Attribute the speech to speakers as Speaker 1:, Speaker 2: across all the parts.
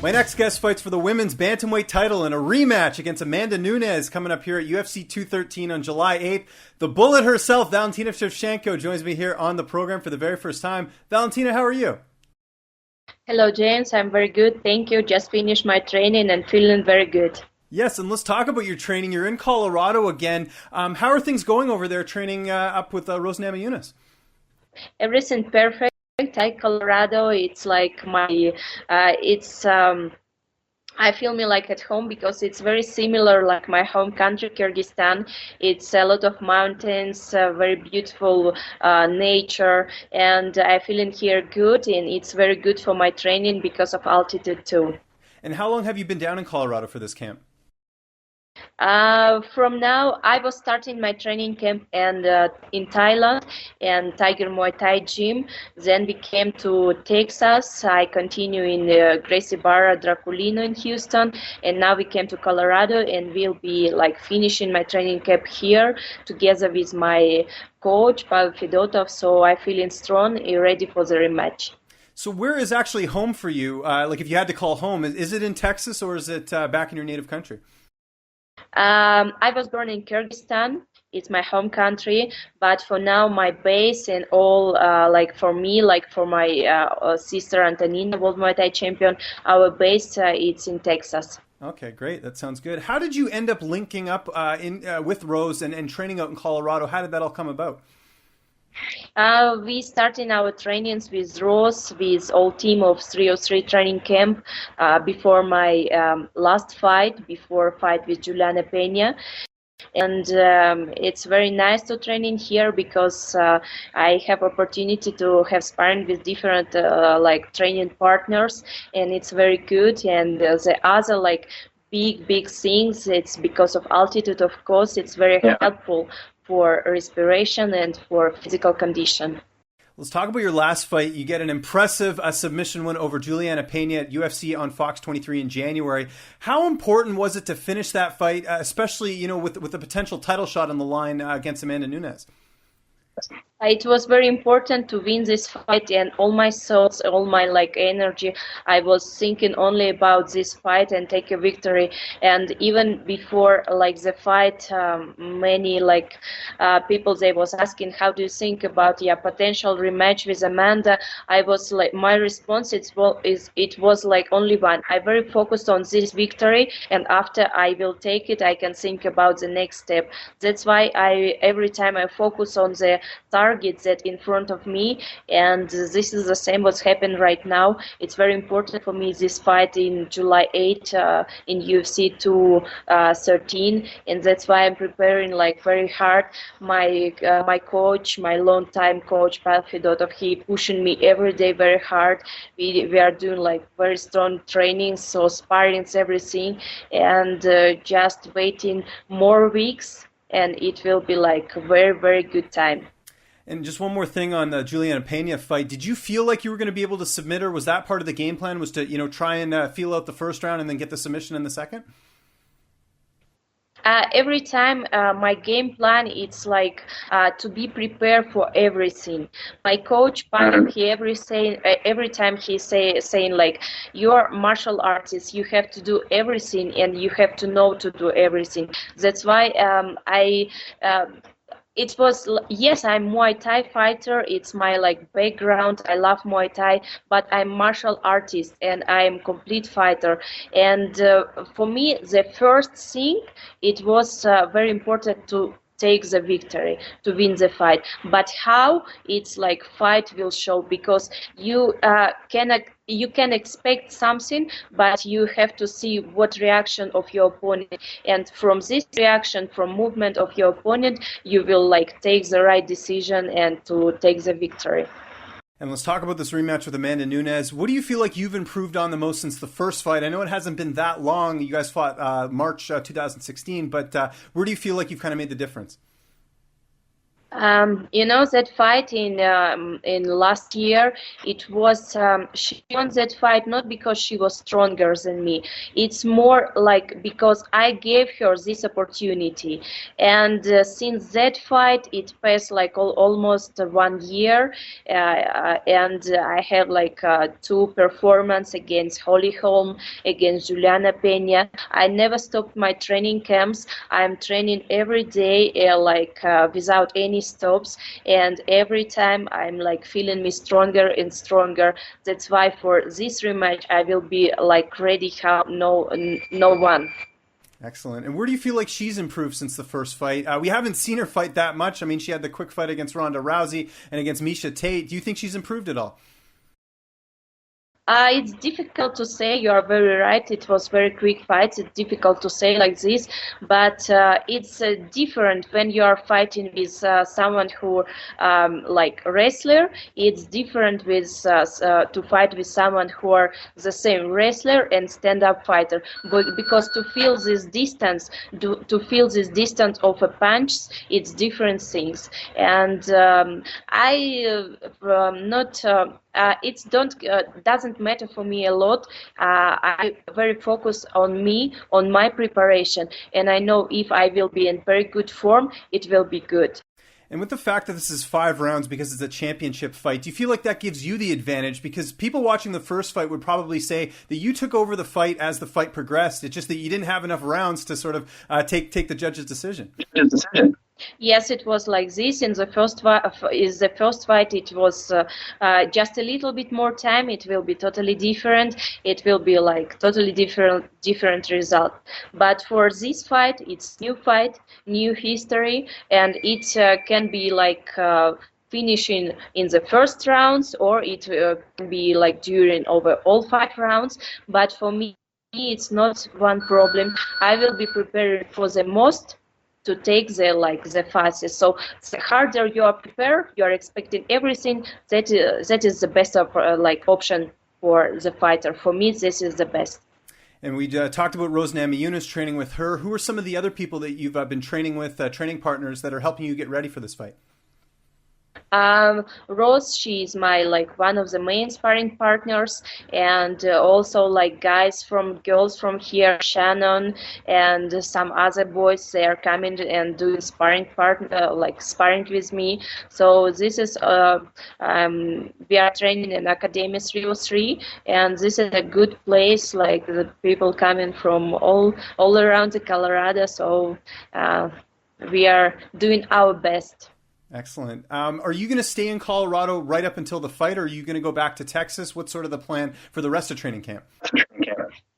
Speaker 1: My next guest fights for the women's bantamweight title in a rematch against Amanda Nunes coming up here at UFC 213 on July 8th. The bullet herself, Valentina Shevchenko, joins me here on the program for the very first time. Valentina, how are you?
Speaker 2: Hello, James. I'm very good. Thank you. Just finished my training and feeling very good.
Speaker 1: Yes, and let's talk about your training. You're in Colorado again. How are things going over there training up with Julianna Nunes?
Speaker 2: Everything perfect. Colorado, it's like my, I feel me like at home because it's very similar like my home country, Kyrgyzstan. It's a lot of mountains, very beautiful nature, and I feel in here good, and it's very good for my training because of altitude too.
Speaker 1: And how long have you been down in Colorado for this camp?
Speaker 2: From now, I was starting my training camp and in Thailand and Tiger Muay Thai gym. Then we came to Texas. I continue in Gracie Barra Draculino in Houston, and now we came to Colorado, and we'll be like finishing my training camp here together with my coach Pavel Fedotov. So I feeling strong and ready for the rematch.
Speaker 1: So where is actually home for you? Like if you had to call home, is it in Texas or is it back in your native country?
Speaker 2: I was born in Kyrgyzstan. It's my home country, but for now my base and all like for me, like for my sister Antonina, World Muay Thai champion, our base it's in Texas.
Speaker 1: Okay, great. That sounds good. How did you end up linking up with Rose and training out in Colorado? How did that all come about?
Speaker 2: We started our trainings with Rose, with all team of 303 training camp before my last fight, before fight with Julianna Pena. And it's very nice to train in here because I have opportunity to have sparring with different like training partners, and it's very good. And the other like big things, it's because of altitude, of course, it's very helpful for respiration and for physical condition.
Speaker 1: Let's talk about your last fight. You get an impressive submission win over Julianna Pena at UFC on Fox 23 in January. How important was it to finish that fight, especially with the potential title shot on the line against Amanda Nunes?
Speaker 2: It was very important to win this fight, and all my thoughts, all my like energy, I was thinking only about this fight and take a victory. And even before like the fight, many like people, they was asking, how do you think about your potential rematch with Amanda? I was like, my response it was like only one. I very focused on this victory, and after I will take it, I can think about the next step. That's why every time I focus on the targets that in front of me, and this is the same what's happened right now. It's very important for me this fight in July 8 in UFC 213, and that's why I'm preparing like very hard. My coach, my long time coach Pavel Fedotov, he pushing me every day very hard. We are doing like very strong training, so sparrings, everything, and just waiting more weeks, and it will be like a very good time.
Speaker 1: And just one more thing on the Julianna Pena fight. Did you feel like you were going to be able to submit her? Was that part of the game plan, was to try and feel out the first round and then get the submission in the second?
Speaker 2: Every time my game plan, it's like to be prepared for everything. My coach Pavel, he every time he saying like, you're martial artist, you have to do everything and you have to know to do everything. That's why it was, yes, I'm Muay Thai fighter, it's my like background, I love Muay Thai, but I'm martial artist and I'm complete fighter. And for me, the first thing, it was very important to take the victory, to win the fight. But how, it's like fight will show, because you can expect something, but you have to see what reaction of your opponent, and from this reaction, from movement of your opponent, you will like take the right decision and to take the victory.
Speaker 1: And let's talk about this rematch with Amanda Nunes. What do you feel like you've improved on the most since the first fight? I know it hasn't been that long. You guys fought March 2016, but where do you feel like you've kind of made the difference?
Speaker 2: That fight in last year, it was she won that fight not because she was stronger than me. It's more like because I gave her this opportunity, and since that fight, it passed like almost 1 year, and I have like two performances against Holm, against Julianna Pena. I never stopped my training camps. I'm training every day, without any stops, and every time I'm like feeling me stronger and stronger. That's why for this rematch I will be like ready how no one.
Speaker 1: Excellent. And where do you feel like she's improved since the first fight? We haven't seen her fight that much. I mean, she had the quick fight against Ronda Rousey and against Miesha Tate. Do you think she's improved at all?
Speaker 2: It's difficult to say. You are very right. It was very quick fights. It's difficult to say like this, but it's different when you are fighting with someone who, like wrestler. It's different with to fight with someone who are the same wrestler and stand-up fighter. But because to feel this distance, to feel this distance of a punch, it's different things. And I not. It doesn't matter for me a lot. I very focus on me, on my preparation, and I know if I will be in very good form, it will be good.
Speaker 1: And with the fact that this is 5 rounds because it's a championship fight, do you feel like that gives you the advantage? Because people watching the first fight would probably say that you took over the fight as the fight progressed. It's just that you didn't have enough rounds to sort of take the judge's decision.
Speaker 2: Yes, it was like this. In the first fight, it was just a little bit more time. It will be totally different. It will be like totally different result. But for this fight, it's new fight, new history, and it can be like finishing in the first rounds, or it can be like during over all 5 rounds. But for me, it's not one problem. I will be prepared for the most to take the fastest. So the harder you are prepared, you are expecting everything. That is the best option for the fighter. For me, this is the best.
Speaker 1: And we talked about Amanda Nunes, training with her. Who are some of the other people that you've been training with, training partners that are helping you get ready for this fight?
Speaker 2: Rose, she is my one of the main sparring partners, and also girls from here, Shannon and some other boys. They are coming and doing sparring sparring with me. So this is we are training in Academy 303, and this is a good place. Like the people coming from all around the Colorado. So we are doing our best.
Speaker 1: Excellent. Are you going to stay in Colorado right up until the fight, or are you going to go back to Texas? What's sort of the plan for the rest of training camp?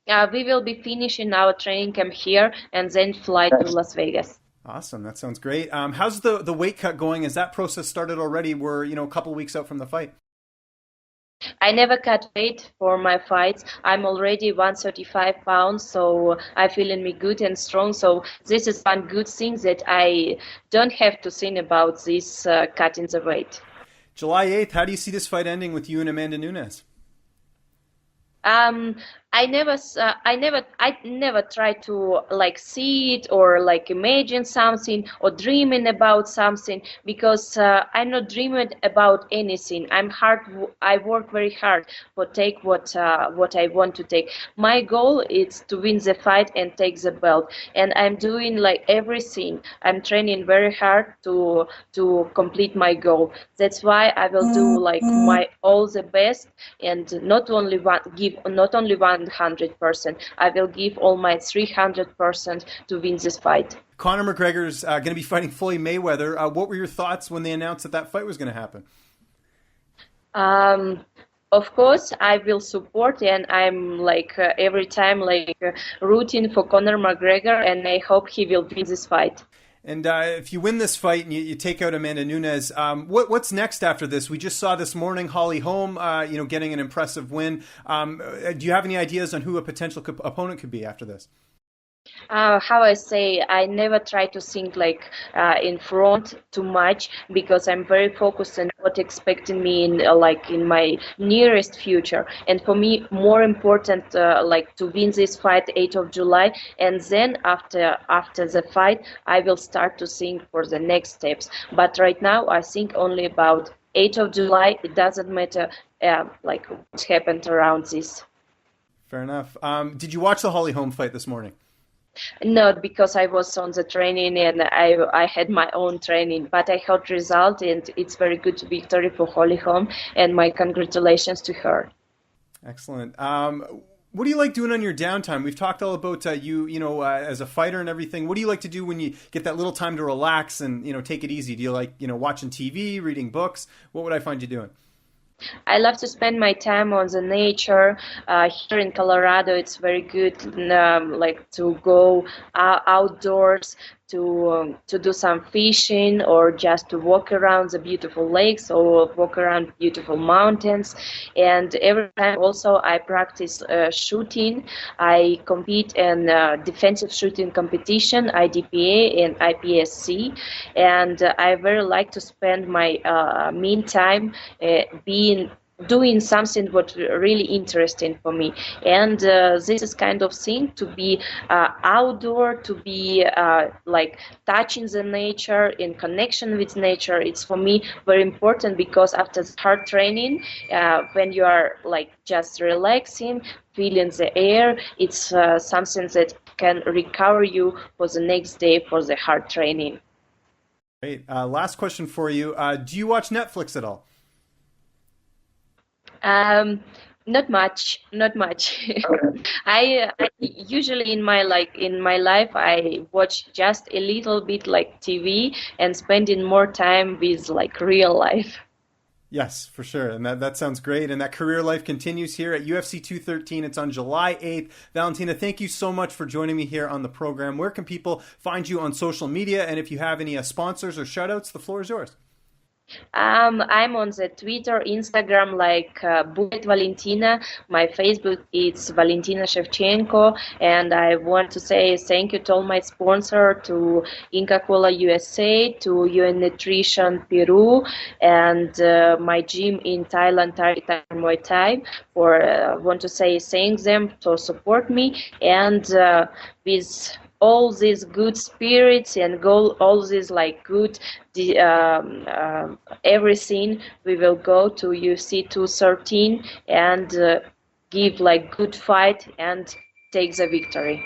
Speaker 2: We will be finishing our training camp here and then fly to Las Vegas.
Speaker 1: Awesome. That sounds great. How's the weight cut going? Has that process started already? We're a couple weeks out from the fight.
Speaker 2: I never cut weight for my fights. I'm already 135 pounds, so I feeling me good and strong. So this is one good thing that I don't have to think about this cutting the weight.
Speaker 1: July 8th, how do you see this fight ending with you and Amanda Nunes?
Speaker 2: I never try to see it or imagine something or dreaming about something, because I'm not dreaming about anything. I work very hard for take what I want to take. My goal is to win the fight and take the belt, and I'm doing everything. I'm training very hard to complete my goal. That's why I will do my all the best, and not only 100%. I will give all my 300% to win this fight.
Speaker 1: Conor McGregor's going to be fighting Floyd Mayweather. What were your thoughts when they announced that fight was going to happen?
Speaker 2: Of course, I will support, and I'm every time rooting for Conor McGregor, and I hope he will win this fight.
Speaker 1: And if you win this fight and you take out Amanda Nunes, what's next after this? We just saw this morning Holm, getting an impressive win. Do you have any ideas on who a potential opponent could be after this?
Speaker 2: How I say, I never try to think like in front too much because I'm very focused on what expecting me in like in my nearest future. And for me, more important like to win this fight 8th of July, and then after the fight, I will start to think for the next steps. But right now, I think only about 8th of July. It doesn't matter like what happened around this.
Speaker 1: Fair enough. Did you watch the Holm fight this morning?
Speaker 2: Not because I was on the training and I had my own training, but I heard result and it's very good victory for Holly Holm and my congratulations to her.
Speaker 1: Excellent. What do you like doing on your downtime? We've talked all about as a fighter and everything. What do you like to do when you get that little time to relax and take it easy? Do you like watching TV, reading books? What would I find you doing?
Speaker 2: I love to spend my time on the nature. Here in Colorado, it's very good, like to go outdoors to do some fishing or just to walk around the beautiful lakes or walk around beautiful mountains. And every time also I practice shooting. I compete in defensive shooting competition, IDPA and IPSC, and I very like to spend my meantime being doing something what really interesting for me, and this is kind of thing to be outdoor, to be like touching the nature, in connection with nature. It's for me very important because after hard training, when you are like just relaxing, feeling the air, it's something that can recover you for the next day for the hard training.
Speaker 1: Great. Last question for you. Do you watch Netflix at all?
Speaker 2: Um, Not much, not much. I usually in my life I watch just a little bit like TV and spending more time with like real life.
Speaker 1: Yes, for sure. And that sounds great. And that career life continues here at UFC 213. It's on July 8th. Valentina, thank you so much for joining me here on the program. Where can people find you on social media? And if you have any sponsors or shoutouts, the floor is yours.
Speaker 2: I'm on the Twitter, Instagram, like Bullet Valentina. My Facebook is Valentina Shevchenko, and I want to say thank you to all my sponsor, to Inca Cola USA, to UN Nutrition Peru, and my gym in Thailand, Thai Muay Thai. For want to say thank them to support me, and with all these good spirits and all these like good everything, we will go to UFC 213 and give like good fight and take the victory.